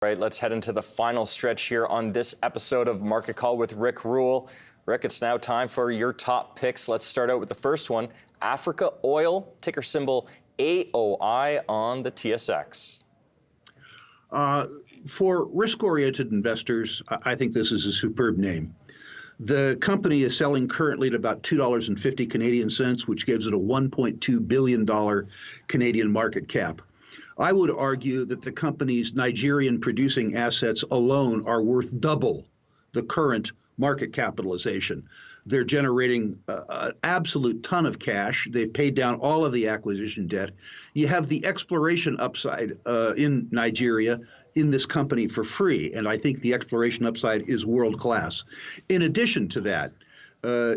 Right, let's head into the final stretch here on this episode of Market Call with Rick Rule. Rick, it's now time for your top picks. Let's start out with the first one. Africa Oil, ticker symbol AOI on the TSX. For risk-oriented investors, I think this is a superb name. The company is selling currently at about $2.50 Canadian cents, which gives it a $1.2 billion Canadian market cap. I would argue that the company's Nigerian producing assets alone are worth double the current market capitalization. They're generating an absolute ton of cash. They've paid down all of the acquisition debt. You have the exploration upside in Nigeria in this company for free, and I think the exploration upside is world-class. In addition to that,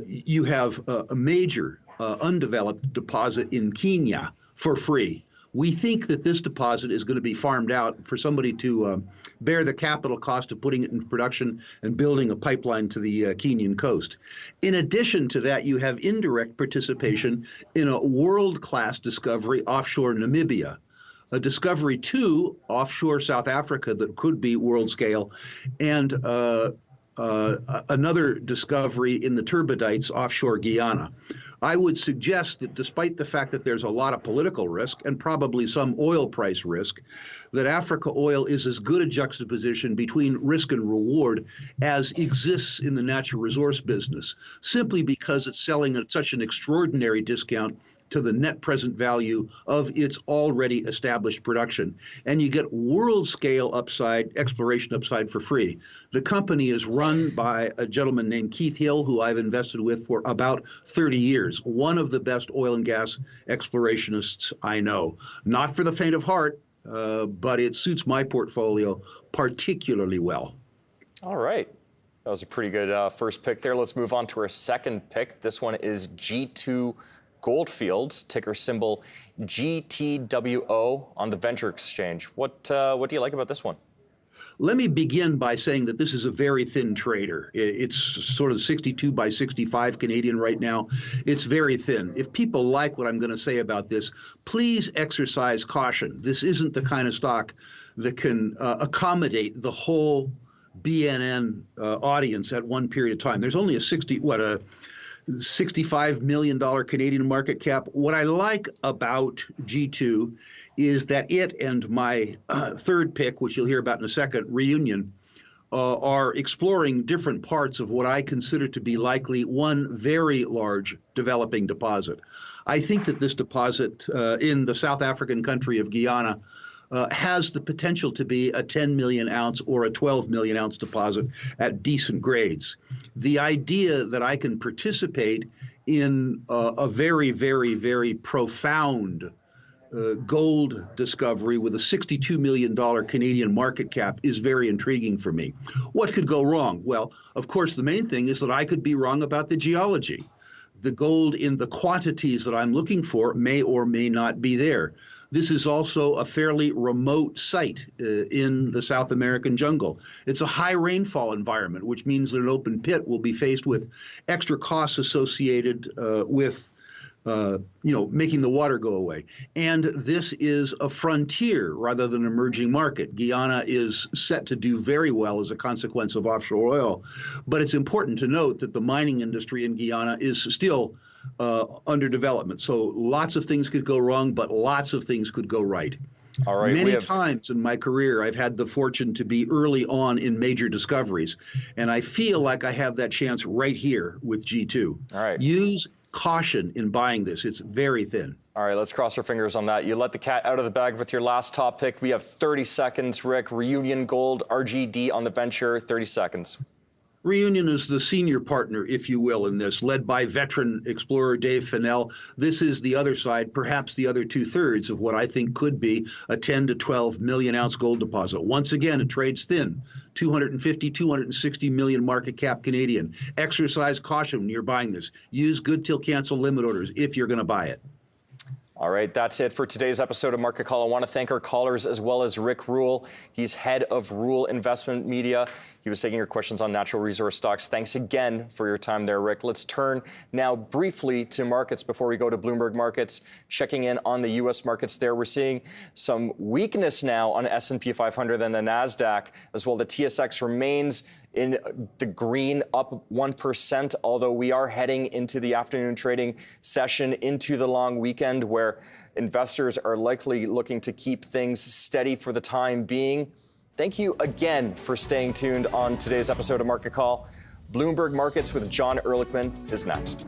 you have a major undeveloped deposit in Kenya for free. We think that this deposit is going to be farmed out for somebody to bear the capital cost of putting it in production and building a pipeline to the Kenyan coast. In addition to that, you have indirect participation in a world-class discovery offshore Namibia, a discovery too offshore South Africa that could be world scale, and another discovery in the turbidites offshore Guyana. I would suggest that despite the fact that there's a lot of political risk and probably some oil price risk, that Africa Oil is as good a juxtaposition between risk and reward as exists in the natural resource business, simply because it's selling at such an extraordinary discount to the net present value of its already established production. And you get world scale upside, exploration upside for free. The company is run by a gentleman named Keith Hill, who I've invested with for about 30 years, one of the best oil and gas explorationists I know. Not for the faint of heart, but it suits my portfolio particularly well. All right. That was a pretty good first pick there. Let's move on to our second pick. This one is G2 Goldfields, ticker symbol GTWO on the Venture Exchange. What do you like about this one? Let me begin by saying that this is a very thin trader. It's sort of 62 by 65 Canadian right now. It's very thin. If people like what I'm going to say about this, please exercise caution. This isn't the kind of stock that can accommodate the whole BNN audience at one period of time. There's only a $65 million Canadian market cap. What I like about G2 is that it and my third pick, which you'll hear about in a second, Reunion, are exploring different parts of what I consider to be likely one very large developing deposit. I think that this deposit in the South African country of Guyana has the potential to be a 10 million ounce or a 12 million ounce deposit at decent grades. The idea that I can participate in a very, very, very profound gold discovery with a $62 million Canadian market cap is very intriguing for me. What could go wrong? Well, of course, the main thing is that I could be wrong about the geology. The gold in the quantities that I'm looking for may or may not be there. This is also a fairly remote site in the South American jungle. It's a high rainfall environment, which means that an open pit will be faced with extra costs associated with making the water go away. And this is a frontier rather than an emerging market. Guyana is set to do very well as a consequence of offshore oil. But it's important to note that the mining industry in Guyana is still under development. So lots of things could go wrong, but lots of things could go right. All right. Many times in my career, I've had the fortune to be early on in major discoveries. And I feel like I have that chance right here with G2. All right. Use caution in buying this. It's very thin. All right, let's cross our fingers on that. You let the cat out of the bag with your last top pick. We have 30 seconds, Rick. Reunion Gold, RGD on the venture, 30 seconds. Reunion is the senior partner, if you will, in this, led by veteran explorer Dave Fennell. This is the other side, perhaps the other two-thirds of what I think could be a 10 to 12 million ounce gold deposit. Once again, it trades thin, 250, 260 million market cap Canadian. Exercise caution when you're buying this. Use good till cancel limit orders if you're going to buy it. All right, that's it for today's episode of Market Call. I want to thank our callers as well as Rick Rule. He's head of Rule Investment Media. He was taking your questions on natural resource stocks. Thanks again for your time there, Rick. Let's turn now briefly to markets before we go to Bloomberg Markets. Checking in on the U.S. markets there, we're seeing some weakness now on S&P 500 and the NASDAQ as well. The TSX remains in the green, up 1%, although we are heading into the afternoon trading session into the long weekend where investors are likely looking to keep things steady for the time being. Thank you again for staying tuned on today's episode of Market Call. Bloomberg Markets with John Ehrlichman is next.